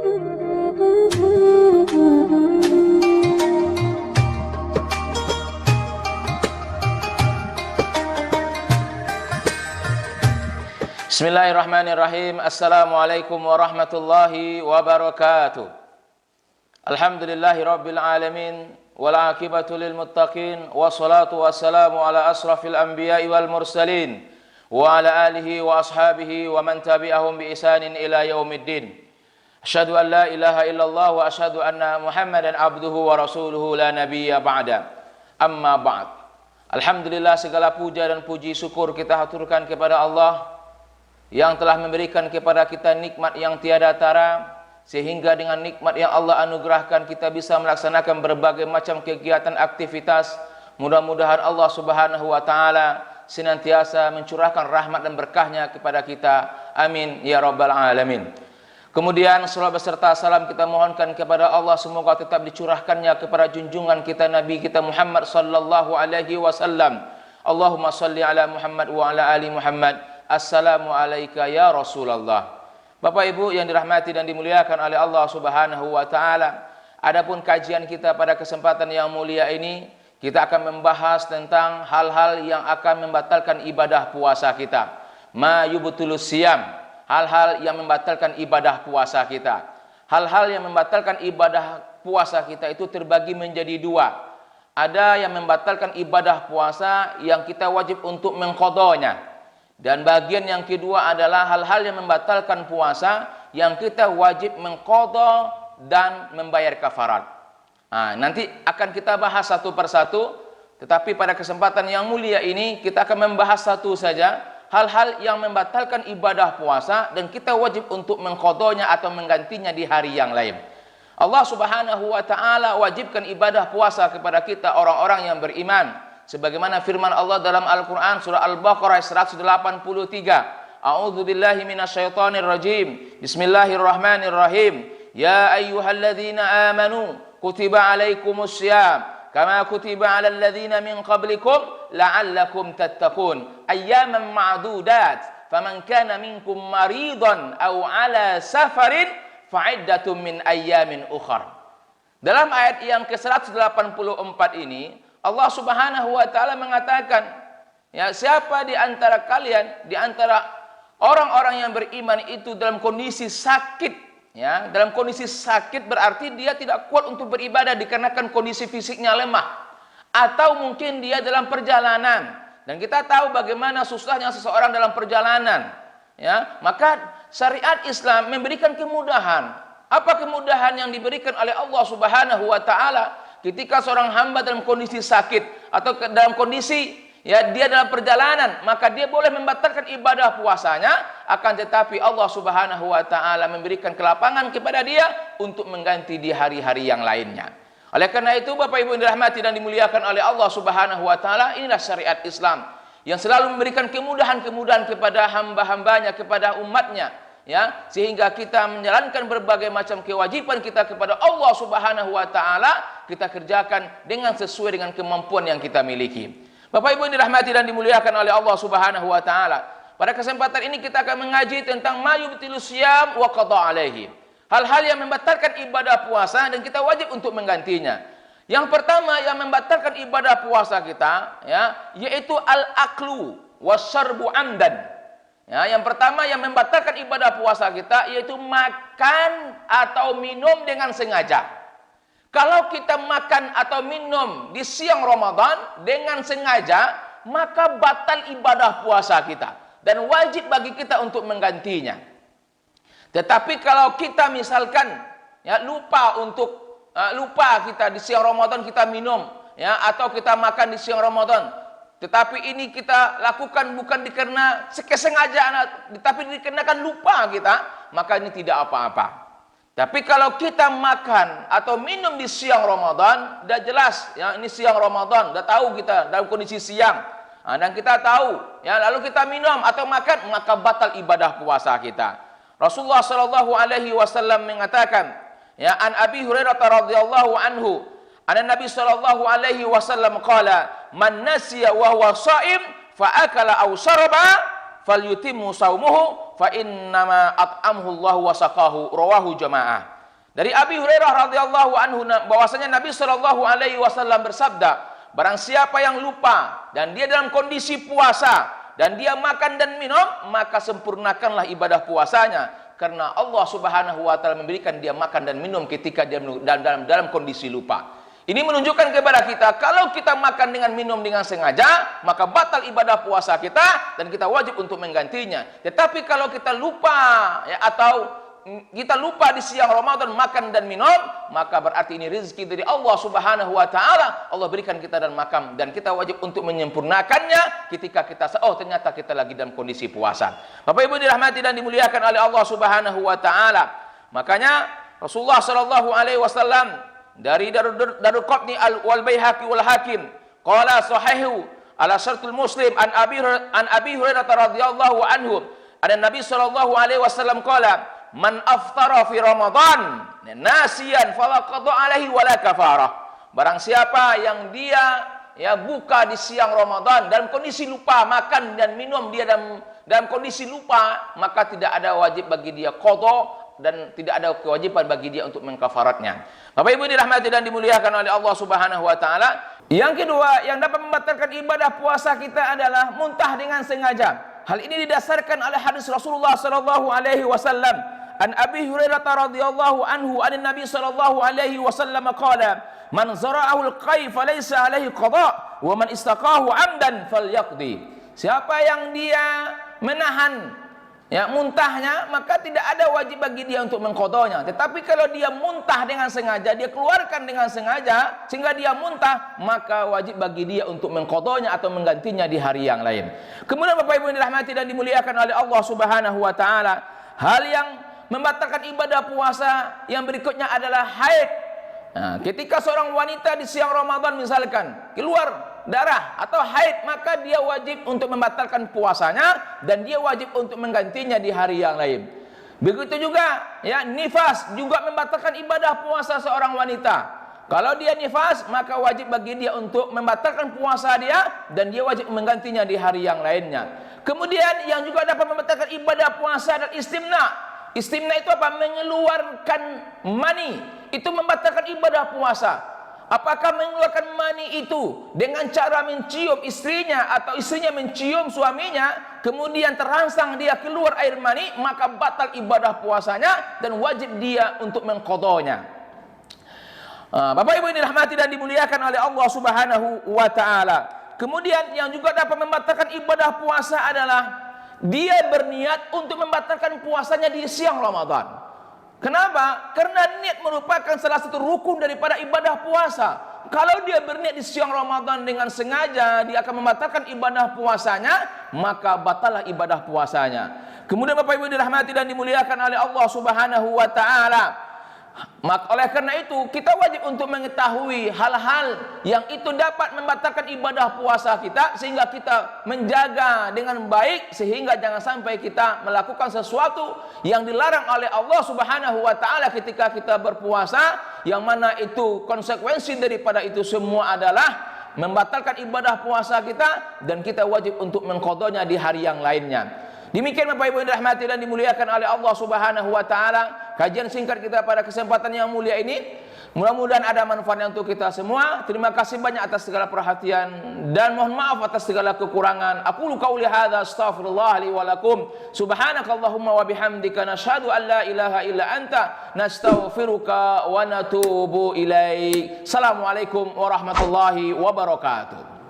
Bismillahirrahmanirrahim. Assalamualaikum warahmatullahi wabarakatuh. Alhamdulillahi rabbil alamin, wal aqibatu lil muttaqin, wassalatu wassalamu ala asrafil anbiya'i wal mursalin, wa ala alihi wa ashabihi wa man tabi'ahum bi ihsanin ila yaumiddin. Asyhadu an la ilaha illallah wa asyhadu anna Muhammadan abduhu wa rasuluhu la nabiyya ba'da. Amma ba'd. Alhamdulillah, segala puja dan puji syukur kita haturkan kepada Allah yang telah memberikan kepada kita nikmat yang tiada tara, sehingga dengan nikmat yang Allah anugerahkan kita bisa melaksanakan berbagai macam kegiatan aktivitas. Mudah-mudahan Allah Subhanahu wa taala senantiasa mencurahkan rahmat dan berkahnya kepada kita. Amin ya rabbal alamin. Kemudian salawat beserta salam kita mohonkan kepada Allah, semoga tetap dicurahkannya kepada junjungan kita Nabi kita Muhammad sallallahu alaihi wasallam. Allahumma salli ala Muhammad wa ala ali Muhammad. Assalamualaikum ya Rasulullah. Bapak Ibu yang dirahmati dan dimuliakan oleh Allah Subhanahu wa taala, adapun kajian kita pada kesempatan yang mulia ini, kita akan membahas tentang hal-hal yang akan membatalkan ibadah puasa kita. Ma yubtilus siyam, hal-hal yang membatalkan ibadah puasa kita. Hal-hal yang membatalkan ibadah puasa kita itu terbagi menjadi dua. Ada yang membatalkan ibadah puasa yang kita wajib untuk mengqadanya. Dan bagian yang kedua adalah hal-hal yang membatalkan puasa yang kita wajib mengqadha dan membayar kafarat. Nah, nanti akan kita bahas satu persatu, tetapi pada kesempatan yang mulia ini kita akan membahas satu saja, hal-hal yang membatalkan ibadah puasa dan kita wajib untuk mengqadhanya atau menggantinya di hari yang lain. Allah Subhanahu wa taala wajibkan ibadah puasa kepada kita orang-orang yang beriman. Sebagaimana firman Allah dalam Al-Quran surah Al-Baqarah 183. A'udzu billahi minasyaitonir rajim. Bismillahirrahmanirrahim. Ya ayyuhalladzina amanu kutiba alaikumus syiyam kama kutiba alal ladzina min qablikum la'allakum tattaqun. Ayyaman ma'dudat. Faman kana minkum maridan aw ala safarin fa'iddatun min ayyamin ukhar. Dalam ayat yang ke-184 ini Allah Subhanahu wa taala mengatakan, ya, siapa di antara kalian, di antara orang-orang yang beriman itu dalam kondisi sakit, ya, dalam kondisi sakit berarti dia tidak kuat untuk beribadah dikarenakan kondisi fisiknya lemah, atau mungkin dia dalam perjalanan, dan kita tahu bagaimana susahnya seseorang dalam perjalanan, ya, maka syariat Islam memberikan kemudahan. Apa kemudahan yang diberikan oleh Allah Subhanahu wa taala? Ketika seorang hamba dalam kondisi sakit atau dalam kondisi, ya, dia dalam perjalanan, maka dia boleh membatalkan ibadah puasanya, akan tetapi Allah Subhanahu wa taala memberikan kelapangan kepada dia untuk mengganti di hari-hari yang lainnya. Oleh karena itu, Bapak Ibu yang dirahmati dan dimuliakan oleh Allah Subhanahu wa taala, inilah syariat Islam yang selalu memberikan kemudahan-kemudahan kepada hamba-hambanya, kepada umatnya, ya, sehingga kita menjalankan berbagai macam kewajiban kita kepada Allah Subhanahu wa taala, kita kerjakan dengan sesuai dengan kemampuan yang kita miliki. Bapak Ibu yang dirahmati dan dimuliakan oleh Allah Subhanahu wa taala, pada kesempatan ini kita akan mengaji tentang ma yubtilus syiyam wa qada alaihi. Hal-hal yang membatalkan ibadah puasa dan kita wajib untuk menggantinya. Yang pertama yang membatalkan ibadah puasa kita, ya, yaitu al-aklu wasyarbu amdan. Ya, yang pertama yang membatalkan ibadah puasa kita yaitu makan atau minum dengan sengaja. Kalau kita makan atau minum di siang Ramadan dengan sengaja, maka batal ibadah puasa kita dan wajib bagi kita untuk menggantinya. Tetapi kalau kita misalkan, ya, lupa kita di siang Ramadan kita minum, ya, atau kita makan di siang Ramadan, tetapi ini kita lakukan bukan dikarenakan kesengajaan, tetapi dikarenakan lupa kita, maka ini tidak apa-apa. Tapi kalau kita makan atau minum di siang Ramadan, sudah jelas, ya, ini siang Ramadan, sudah tahu kita dalam kondisi siang, dan kita tahu, ya, lalu kita minum atau makan, maka batal ibadah puasa kita. Rasulullah Shallallahu Alaihi Wasallam mengatakan, ya, an Abi Hurairah radhiyallahu anhu, an Nabi Shallallahu Alaihi Wasallam qala, man nasiya wa huwa shaim fa akala aw syaraba falyutimmu shaumuhu fa innama at'amhu Allah wa saqahu, rawahu jamaah. Dari Abi Hurairah radhiyallahu anhu bahwasanya Nabi sallallahu alaihi wasallam bersabda, barang siapa yang lupa dan dia dalam kondisi puasa dan dia makan dan minum, maka sempurnakanlah ibadah puasanya, karena Allah Subhanahu wa taala memberikan dia makan dan minum ketika dia dalam kondisi lupa. Ini menunjukkan kepada kita, kalau kita makan dengan minum dengan sengaja, maka batal ibadah puasa kita dan kita wajib untuk menggantinya. Tetapi kalau kita lupa ya, atau kita lupa di siang Ramadan makan dan minum, maka berarti ini rezeki dari Allah Subhanahu wa taala. Allah berikan kita dan makan, dan kita wajib untuk menyempurnakannya ketika kita ternyata kita lagi dalam kondisi puasa. Bapak Ibu dirahmati dan dimuliakan oleh Allah Subhanahu wa taala. Makanya Rasulullah sallallahu alaihi wasallam dari Darul Qutni wal Baihaqi wal Hakim qala sahihu ala syartul Muslim an Abi Hurairah radhiyallahu anhu, ada Nabi sallallahu alaihi wasallam qala, man aftara fi Ramadan nasiyan fala qada alaihi wala kafarah. Barang siapa yang dia ya buka di siang Ramadan dalam kondisi lupa, makan dan minum dia dalam kondisi lupa, maka tidak ada wajib bagi dia qada dan tidak ada kewajiban bagi dia untuk mengkafaratnya. Bapak Ibu dirahmati dan dimuliakan oleh Allah Subhanahu wa taala. Yang kedua yang dapat membatalkan ibadah puasa kita adalah muntah dengan sengaja. Hal ini didasarkan oleh hadis Rasulullah sallallahu alaihi wasallam. An Abi Hurairah radhiyallahu anhu an Nabi sallallahu alaihi wasallam qala, man zara'ahu al-qayf falaysa alaihi qada wa man istaqahu 'amdan falyaqdi. Siapa yang dia menahan ya muntahnya, maka tidak ada wajib bagi dia untuk mengqadanya. Tetapi kalau dia muntah dengan sengaja, dia keluarkan dengan sengaja sehingga dia muntah, maka wajib bagi dia untuk mengqadanya atau menggantinya di hari yang lain. Kemudian Bapak Ibu yang dirahmati dan dimuliakan oleh Allah Subhanahu wa taala, hal yang membatalkan ibadah puasa yang berikutnya adalah haid. Nah, ketika seorang wanita di siang Ramadan misalkan keluar darah atau haid, maka dia wajib untuk membatalkan puasanya dan dia wajib untuk menggantinya di hari yang lain. Begitu juga ya, nifas juga membatalkan ibadah puasa seorang wanita. Kalau dia nifas, maka wajib bagi dia untuk membatalkan puasa dia dan dia wajib menggantinya di hari yang lainnya. Kemudian yang juga dapat membatalkan ibadah puasa adalah istimna. Istimna itu apa? Mengeluarkan mani. Itu membatalkan ibadah puasa. Apakah mengeluarkan mani itu dengan cara mencium istrinya atau istrinya mencium suaminya, kemudian terangsang dia keluar air mani, maka batal ibadah puasanya dan wajib dia untuk mengqadanya. Bapak Ibu ini dirahmati dan dimuliakan oleh Allah Subhanahu wa taala. Kemudian yang juga dapat membatalkan ibadah puasa adalah dia berniat untuk membatalkan puasanya di siang Ramadan. Kenapa? Karena niat merupakan salah satu rukun daripada ibadah puasa. Kalau dia berniat di siang Ramadan dengan sengaja, dia akan membatalkan ibadah puasanya, maka batallah ibadah puasanya. Kemudian Bapak Ibu dirahmati dan dimuliakan oleh Allah Subhanahu wa taala. Maka oleh karena itu kita wajib untuk mengetahui hal-hal yang itu dapat membatalkan ibadah puasa kita, sehingga kita menjaga dengan baik sehingga jangan sampai kita melakukan sesuatu yang dilarang oleh Allah Subhanahu wa taala ketika kita berpuasa, yang mana itu konsekuensi daripada itu semua adalah membatalkan ibadah puasa kita dan kita wajib untuk mengqadanya di hari yang lainnya. Demikian Bapak Ibu yang dirahmati dan dimuliakan oleh Allah Subhanahu wa taala, kajian singkat kita pada kesempatan yang mulia ini. Mudah-mudahan ada manfaatnya untuk kita semua. Terima kasih banyak atas segala perhatian dan mohon maaf atas segala kekurangan. Aqulu qauli hadza astaghfirullah li wa lakum. Subhanakallahumma wa bihamdika nasyhadu an la ilaha illa anta nastaghfiruka wa natubu ilaik. Assalamualaikum warahmatullahi wabarakatuh.